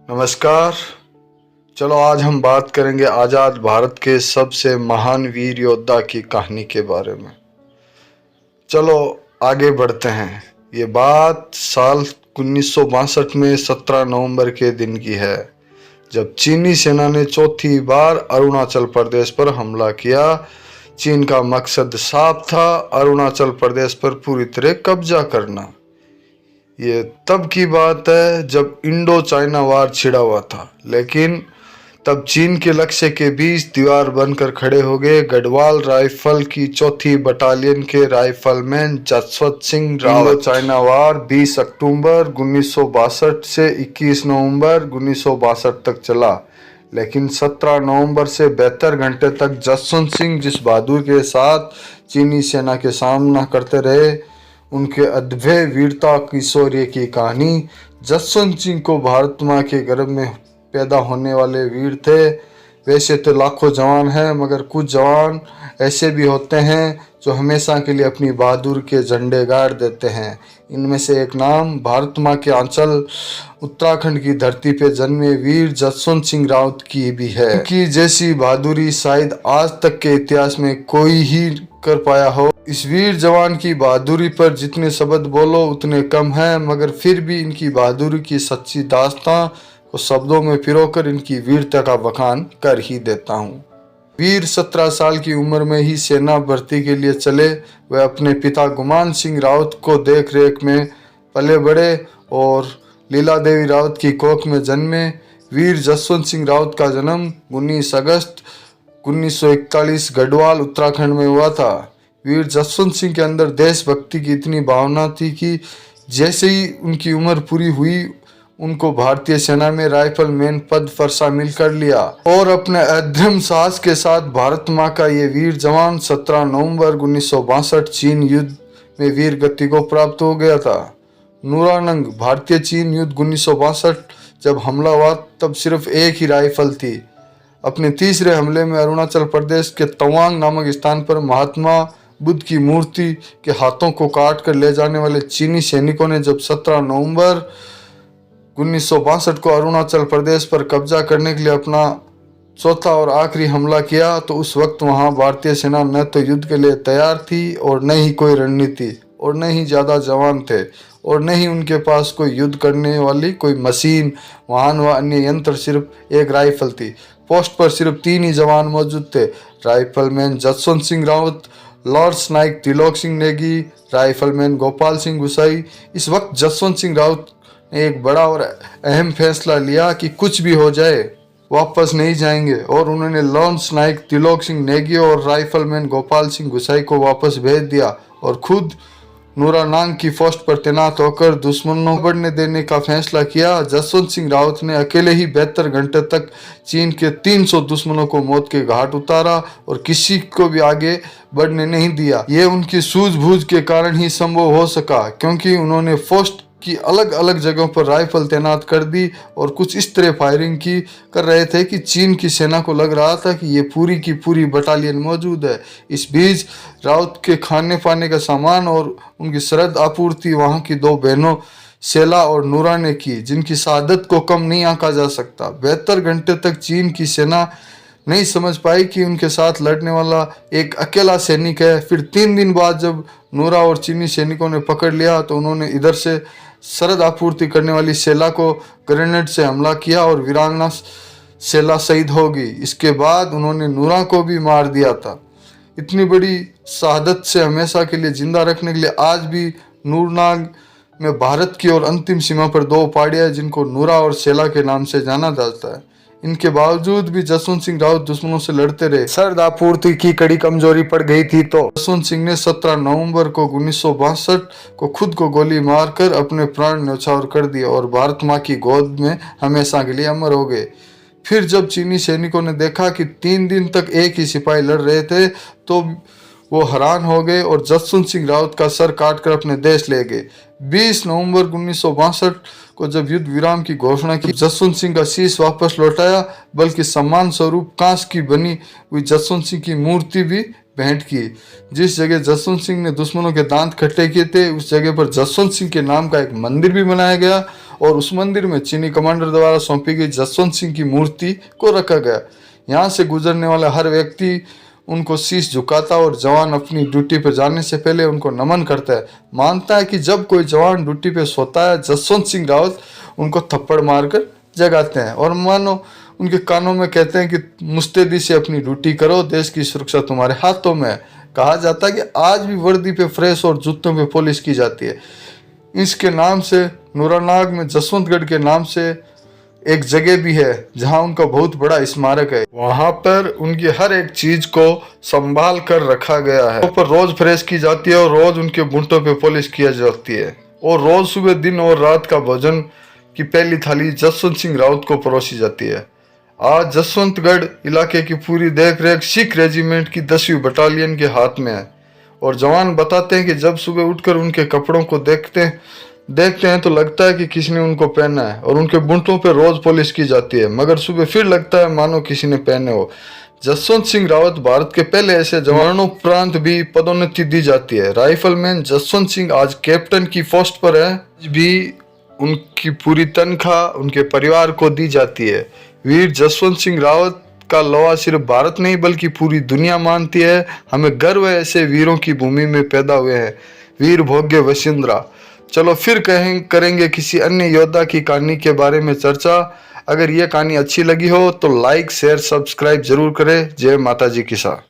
नमस्कार। चलो आज हम बात करेंगे आज़ाद भारत के सबसे महान वीर योद्धा की कहानी के बारे में। चलो आगे बढ़ते हैं। ये बात साल 1962 में 17 नवंबर के दिन की है, जब चीनी सेना ने चौथी बार अरुणाचल प्रदेश पर हमला किया। चीन का मकसद साफ था, अरुणाचल प्रदेश पर पूरी तरह कब्जा करना। ये तब की बात है जब इंडो चाइना वार छिड़ा हुआ था, लेकिन तब चीन के लक्ष्य के बीच दीवार बनकर खड़े हो गए गढ़वाल राइफल की चौथी बटालियन के rifleman Jaswant Singh Rawat. Indo China war 20 अक्टूबर 1962 से 21 नवंबर 1962 तक चला, लेकिन 17 नवंबर से 72 घंटे तक जसवंत सिंह जिस बहादुर के साथ चीनी सेना के सामना करते रहे, उनके अद्भुत वीरता की शौर्य की कहानी। जसवंत सिंह को भारत माँ के गर्भ में पैदा होने वाले वीर थे। वैसे तो लाखों जवान हैं, मगर कुछ जवान ऐसे भी होते हैं जो हमेशा के लिए अपनी बहादुर के झंडे गाड़ देते हैं। इनमें से एक नाम भारत माँ के आंचल उत्तराखंड की धरती पर जन्मे वीर जसवंत सिंह रावत की भी है। उनकी जैसी बहादुरी शायद आज तक के इतिहास में कोई ही कर पाया हो। इस वीर जवान की बहादुरी पर जितने शब्द बोलो उतने कम हैं, मगर फिर भी इनकी बहादुरी की सच्ची दास्तां को शब्दों में पिरोकर इनकी वीरता का बखान कर ही देता हूँ। वीर 17 साल की उम्र में ही सेना भर्ती के लिए चले। वह अपने पिता गुमान सिंह रावत को देख रेख में पले बड़े और लीला देवी रावत की कोख में जन्मे। वीर जसवंत सिंह रावत का जन्म 19 अगस्त 1941 गढ़वाल उत्तराखंड में हुआ था। वीर जसवंत सिंह के अंदर देशभक्ति की इतनी भावना थी कि जैसे ही उनकी उम्र पूरी हुई, उनको भारतीय सेना में राइफलमैन पद पर शामिल कर लिया और अपने अदम्य साहस के साथ भारत माँ का ये वीर जवान 17 नवंबर 1962 चीन युद्ध में वीर गति को प्राप्त हो गया था। नूरानंग भारतीय चीन युद्ध 1962 जब हमला हुआ, तब सिर्फ एक ही राइफल थी। अपने तीसरे हमले में अरुणाचल प्रदेश के तवांग नामक स्थान पर महात्मा बुद्ध की मूर्ति के हाथों को काट कर ले जाने वाले चीनी सैनिकों ने जब 17 नवंबर 1962 को अरुणाचल प्रदेश पर कब्जा करने के लिए अपना चौथा और आखिरी हमला किया, तो उस वक्त वहां भारतीय सेना न तो युद्ध के लिए तैयार थी और न ही कोई रणनीति और न ही ज़्यादा जवान थे और न ही उनके पास कोई युद्ध करने वाली कोई मशीन, वाहन व अन्य यंत्र। सिर्फ एक राइफल थी। पोस्ट पर सिर्फ 3 ही जवान मौजूद थे, rifleman Jaswant Singh Rawat, lance Naik Trilok Singh Negi, rifleman Gopal Singh Gusain. इस वक्त जसवंत सिंह रावत ने एक बड़ा और अहम फैसला लिया कि कुछ भी हो जाए वापस नहीं जाएंगे, और उन्होंने लॉर्ड्स नाइक त्रिलोक सिंह नेगी और राइफलमैन गोपाल सिंह गुसाई को वापस भेज दिया और खुद नूरानांग की पोस्ट पर तैनात होकर दुश्मनों को बढ़ने देने का फैसला किया। जसवंत सिंह रावत ने अकेले ही 72 घंटे तक चीन के 300 दुश्मनों को मौत के घाट उतारा और किसी को भी आगे बढ़ने नहीं दिया। ये उनकी सूझबूझ के कारण ही संभव हो सका, क्योंकि उन्होंने पोस्ट की अलग अलग जगहों पर राइफल तैनात कर दी और कुछ इस तरह फायरिंग की कर रहे थे कि चीन की सेना को लग रहा था कि ये पूरी की पूरी बटालियन मौजूद है। इस बीच रावत के खाने पाने का सामान और उनकी सरहद आपूर्ति वहां की 2 बहनों सेला और नूरा ने की, जिनकी शहादत को कम नहीं आंका जा सकता। 72 घंटे तक चीन की सेना नहीं समझ पाई कि उनके साथ लड़ने वाला एक अकेला सैनिक है। फिर 3 दिन बाद जब नूरा और चीनी सैनिकों ने पकड़ लिया, तो उन्होंने इधर से सरहद आपूर्ति करने वाली सेला को ग्रेनेड से हमला किया और वीरांगना सेला शहीद हो गई। इसके बाद उन्होंने नूरा को भी मार दिया था। इतनी बड़ी शहादत से हमेशा के लिए जिंदा रखने के लिए आज भी नूरनाग में भारत की और अंतिम सीमा पर 2 पहाड़ियां हैं, जिनको नूरा और सेला के नाम से जाना जाता है। इनके बावजूद भी जसवंत सिंह रावत दुश्मनों से लड़ते रहे। सरहद आपूर्ति की कड़ी कमजोरी पड़ गई थी, तो जसवंत सिंह ने 17 नवंबर को 1962 को खुद को गोली मारकर अपने प्राण न्यौछावर कर दिए और भारत माँ की गोद में हमेशा के लिए अमर हो गए। फिर जब चीनी सैनिकों ने देखा कि 3 दिन तक एक ही सिपाही लड़ रहे थे, तो वो हैरान हो गए और जसवंत सिंह रावत का सर काटकर अपने देश ले गए। 20 नवंबर 1962 को जब युद्ध विराम की घोषणा की, जसवंत सिंह का शीश वापस लौटाया, बल्कि सम्मान स्वरूप कांच की बनी हुई जसवंत सिंह की मूर्ति भी भेंट की। जिस जगह जसवंत सिंह ने दुश्मनों के दांत खट्टे किए थे, उस जगह पर जसवंत सिंह के नाम का एक मंदिर भी बनाया गया और उस मंदिर में चीनी कमांडर द्वारा सौंपी गई जसवंत सिंह की मूर्ति को रखा गया। यहाँ से गुजरने वाला हर व्यक्ति उनको शीश झुकाता और जवान अपनी ड्यूटी पर जाने से पहले उनको नमन करता है। मानता है कि जब कोई जवान ड्यूटी पे सोता है, जसवंत सिंह रावत उनको थप्पड़ मारकर जगाते हैं और मानो उनके कानों में कहते हैं कि मुस्तैदी से अपनी ड्यूटी करो, देश की सुरक्षा तुम्हारे हाथों में है। कहा जाता है कि आज भी वर्दी पे फ्रेश और जूतों पे पॉलिश की जाती है। इसके नाम से नूरानाग में जसवंतगढ़ के नाम से एक जगह भी है जहां उनका बहुत बड़ा स्मारक है। वहां पर उनकी हर एक चीज को संभाल कर रखा गया है। पर रोज फ्रेश की जाती है और रोज उनके बूटों पे पॉलिश किया जाती है और रोज सुबह, दिन और रात का भोजन की पहली थाली जसवंत सिंह रावत को परोसी जाती है। आज जसवंतगढ़ इलाके की पूरी देखरेख सिख रेजिमेंट की 10वीं बटालियन के हाथ में है और जवान बताते हैं कि जब सुबह उठकर उनके कपड़ों को देखते हैं तो लगता है कि किसी ने उनको पहना है और उनके बूटों पे रोज पॉलिश की जाती है, मगर सुबह फिर लगता है मानो किसी ने पहने हो। जसवंत सिंह रावत भारत के पहले ऐसे जवानों उपरांत भी पदोन्नति दी जाती है। राइफलमैन जसवंत सिंह आज कैप्टन की पोस्ट पर है। आज भी उनकी पूरी तनख्वाह उनके परिवार को दी जाती है। वीर जसवंत सिंह रावत का लोहा सिर्फ भारत नहीं बल्कि पूरी दुनिया मानती है। हमें गर्व है ऐसे वीरों की भूमि में पैदा हुए हैं। वीर भोग्य वसुंधरा। चलो फिर करेंगे किसी अन्य योद्धा की कहानी के बारे में चर्चा। अगर ये कहानी अच्छी लगी हो तो लाइक, शेयर, सब्सक्राइब जरूर करें। जय माता जी की सा।